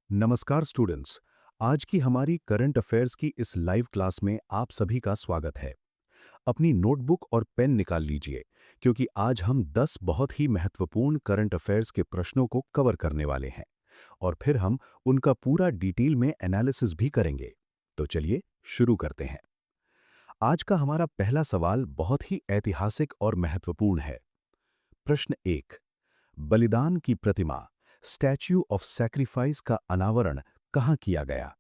नमस्कार स्टूडेंट्स। आज की हमारी करंट अफेयर्स की इस लाइव क्लास में आप सभी का स्वागत है। अपनी नोटबुक और पेन निकाल लीजिए क्योंकि आज हम 10 बहुत ही महत्वपूर्ण करंट अफेयर्स के प्रश्नों को कवर करने वाले हैं और फिर हम उनका पूरा डिटेल में एनालिसिस भी करेंगे। तो चलिए शुरू करते हैं। आज का हमारा पहला सवाल बहुत ही ऐतिहासिक और महत्वपूर्ण है। प्रश्न 1। बलिदान की प्रतिमा स्टैच्यू ऑफ सैक्रिफाइस का अनावरण कहाँ किया गया?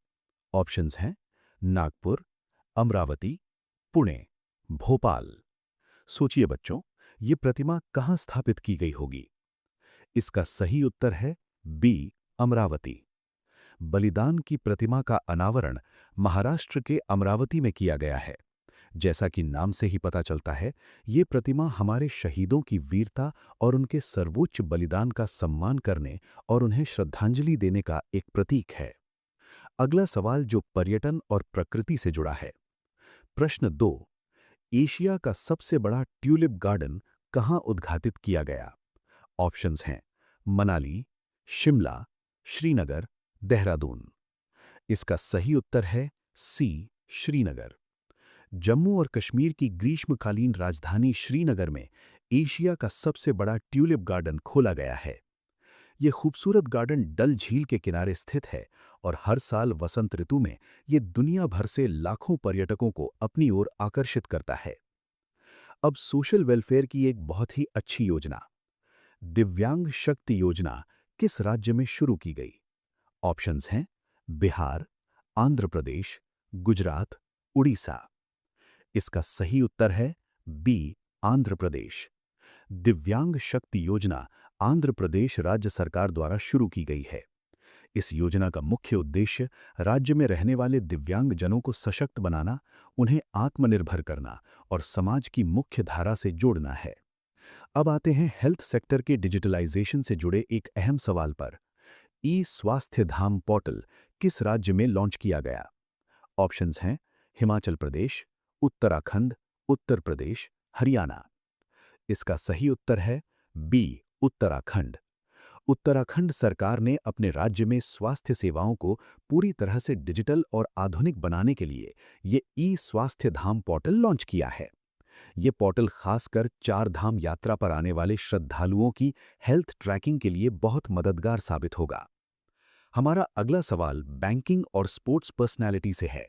ऑप्शंस हैं नागपुर, अमरावती, पुणे, भोपाल। सोचिए बच्चों, ये प्रतिमा कहाँ स्थापित की गई होगी? इसका सही उत्तर है बी, अमरावती। बलिदान की प्रतिमा का अनावरण महाराष्ट्र के अमरावती में किया गया है। जैसा कि नाम से ही पता चलता है, ये प्रतिमा हमारे शहीदों की वीरता और उनके सर्वोच्च बलिदान का सम्मान करने और उन्हें श्रद्धांजलि देने का एक प्रतीक है। अगला सवाल जो पर्यटन और प्रकृति से जुड़ा है। प्रश्न 2। एशिया का सबसे बड़ा ट्यूलिप गार्डन कहाँ उद्घाटित किया गया? ऑप्शंस हैं मनाली, शिमला, श्रीनगर, देहरादून। इसका सही उत्तर है सी, श्रीनगर। जम्मू और कश्मीर की ग्रीष्मकालीन राजधानी श्रीनगर में एशिया का सबसे बड़ा ट्यूलिप गार्डन खोला गया है। ये खूबसूरत गार्डन डल झील के किनारे स्थित है और हर साल वसंत ऋतु में ये दुनिया भर से लाखों पर्यटकों को अपनी ओर आकर्षित करता है। अब सोशल वेलफेयर की एक बहुत ही अच्छी योजना, दिव्यांग शक्ति योजना, किस राज्य में शुरू की गई? ऑप्शंस हैं बिहार, आंध्र प्रदेश, गुजरात, उड़ीसा। इसका सही उत्तर है बी, आंध्र प्रदेश। दिव्यांग शक्ति योजना आंध्र प्रदेश राज्य सरकार द्वारा शुरू की गई है। इस योजना का मुख्य उद्देश्य राज्य में रहने वाले दिव्यांग जनों को सशक्त बनाना, उन्हें आत्मनिर्भर करना और समाज की मुख्य धारा से जोड़ना है। अब आते हैं हेल्थ सेक्टर के डिजिटलाइजेशन से जुड़े एक अहम सवाल पर। ई स्वास्थ्य धाम पोर्टल किस राज्य में लॉन्च किया गया? ऑप्शंस हैं हिमाचल प्रदेश, उत्तराखंड, उत्तर प्रदेश, हरियाणा। इसका सही उत्तर है बी, उत्तराखंड। उत्तराखंड सरकार ने अपने राज्य में स्वास्थ्य सेवाओं को पूरी तरह से डिजिटल और आधुनिक बनाने के लिए ये ई स्वास्थ्य धाम पोर्टल लॉन्च किया है। ये पोर्टल खासकर चार धाम यात्रा पर आने वाले श्रद्धालुओं की हेल्थ ट्रैकिंग के लिए बहुत मददगार साबित होगा। हमारा अगला सवाल बैंकिंग और स्पोर्ट्स पर्सनैलिटी से है।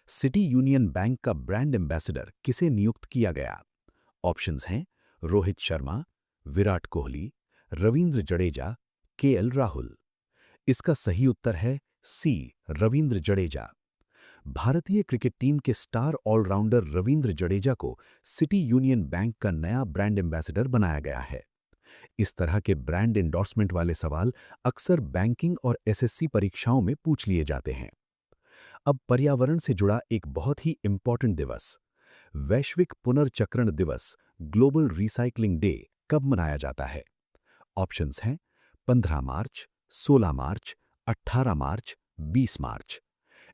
सिटी यूनियन बैंक का ब्रांड एम्बेसडर किसे नियुक्त किया गया? ऑप्शंस हैं रोहित शर्मा, विराट कोहली, रवींद्र जडेजा, केएल राहुल। इसका सही उत्तर है सी, रवींद्र जडेजा। भारतीय क्रिकेट टीम के स्टार ऑलराउंडर रवींद्र जडेजा को सिटी यूनियन बैंक का नया ब्रांड एम्बेसडर बनाया गया है। इस तरह के ब्रांड एंडोर्समेंट वाले सवाल अक्सर बैंकिंग और एसएससी परीक्षाओं में पूछ लिए जाते हैं। अब पर्यावरण से जुड़ा एक बहुत ही इंपॉर्टेंट दिवस, वैश्विक पुनर्चक्रण दिवस, ग्लोबल रिसाइकलिंग डे, कब मनाया जाता है? ऑप्शंस हैं 15 मार्च, 16 मार्च, 18 मार्च, 20 मार्च।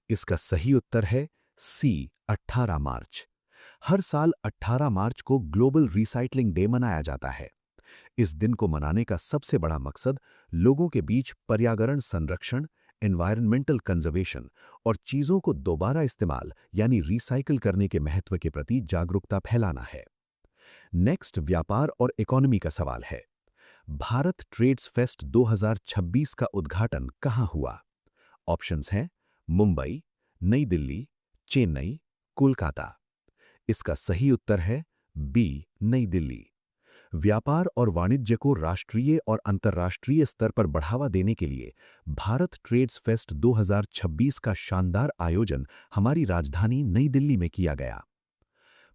इसका सही उत्तर है सी, 18 मार्च। हर साल 18 मार्च को ग्लोबल रिसाइकलिंग डे मनाया जाता है। इस दिन को मनाने का सबसे बड़ा मकसद लोगों के बीच पर्यावरण संरक्षण, एनवायरनमेंटल कंजर्वेशन और चीजों को दोबारा इस्तेमाल यानी रिसाइकिल करने के महत्व के प्रति जागरूकता फैलाना है। नेक्स्ट व्यापार और इकोनॉमी का सवाल है। भारत ट्रेड्स फेस्ट 2026 का उद्घाटन कहाँ हुआ? ऑप्शंस हैं मुंबई, नई दिल्ली, चेन्नई, कोलकाता। इसका सही उत्तर है बी, नई दिल्ली। व्यापार और वाणिज्य को राष्ट्रीय और अंतर्राष्ट्रीय स्तर पर बढ़ावा देने के लिए भारत ट्रेड्स फेस्ट 2026 का शानदार आयोजन हमारी राजधानी नई दिल्ली में किया गया।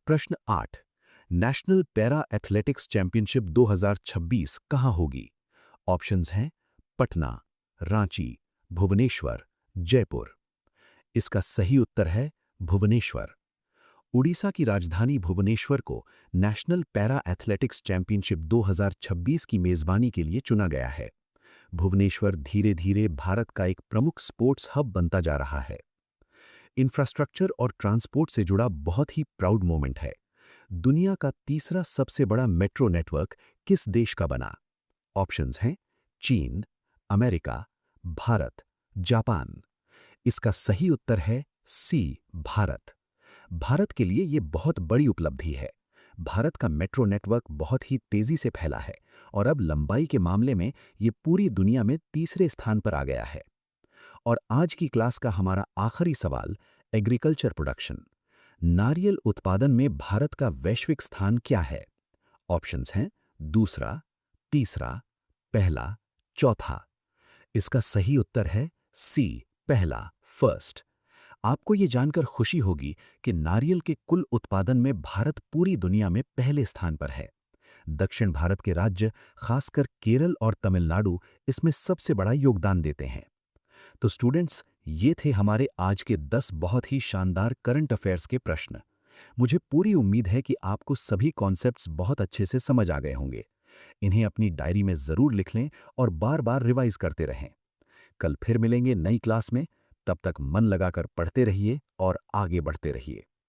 प्रश्न 8। नेशनल पैरा एथलेटिक्स चैंपियनशिप 2026 कहाँ होगी? ऑप्शंस हैं पटना, रांची, भुवनेश्वर, जयपुर। इसका सही उत्तर है भुवनेश्वर। उड़ीसा की राजधानी भुवनेश्वर को नेशनल पैरा एथलेटिक्स चैंपियनशिप 2026 की मेजबानी के लिए चुना गया है। भुवनेश्वर धीरे धीरे भारत का एक प्रमुख स्पोर्ट्स हब बनता जा रहा है। इंफ्रास्ट्रक्चर और ट्रांसपोर्ट से जुड़ा बहुत ही प्राउड मोमेंट है। दुनिया का तीसरा सबसे बड़ा मेट्रो नेटवर्क किस देश का बना? ऑप्शंस हैं चीन, अमेरिका, भारत, जापान। इसका सही उत्तर है सी, भारत। भारत के लिए ये बहुत बड़ी उपलब्धि है। भारत का मेट्रो नेटवर्क बहुत ही तेजी से फैला है और अब लंबाई के मामले में ये पूरी दुनिया में तीसरे स्थान पर आ गया है। और आज की क्लास का हमारा आखिरी सवाल, एग्रीकल्चर प्रोडक्शन। नारियल उत्पादन में भारत का वैश्विक स्थान क्या है? ऑप्शंस हैं दूसरा, तीसरा, पहला, चौथा। इसका सही उत्तर है सी, पहला, फर्स्ट। आपको ये जानकर खुशी होगी कि नारियल के कुल उत्पादन में भारत पूरी दुनिया में पहले स्थान पर है। दक्षिण भारत के राज्य, खासकर केरल और तमिलनाडु, इसमें सबसे बड़ा योगदान देते हैं। तो स्टूडेंट्स, ये थे हमारे आज के 10 बहुत ही शानदार करंट अफेयर्स के प्रश्न। मुझे पूरी उम्मीद है कि आपको सभी कॉन्सेप्ट्स बहुत अच्छे से समझ आ गए होंगे। इन्हें अपनी डायरी में ज़रूर लिख लें और बार बार रिवाइज करते रहें। कल फिर मिलेंगे नई क्लास में। तब तक मन लगाकर पढ़ते रहिए और आगे बढ़ते रहिए।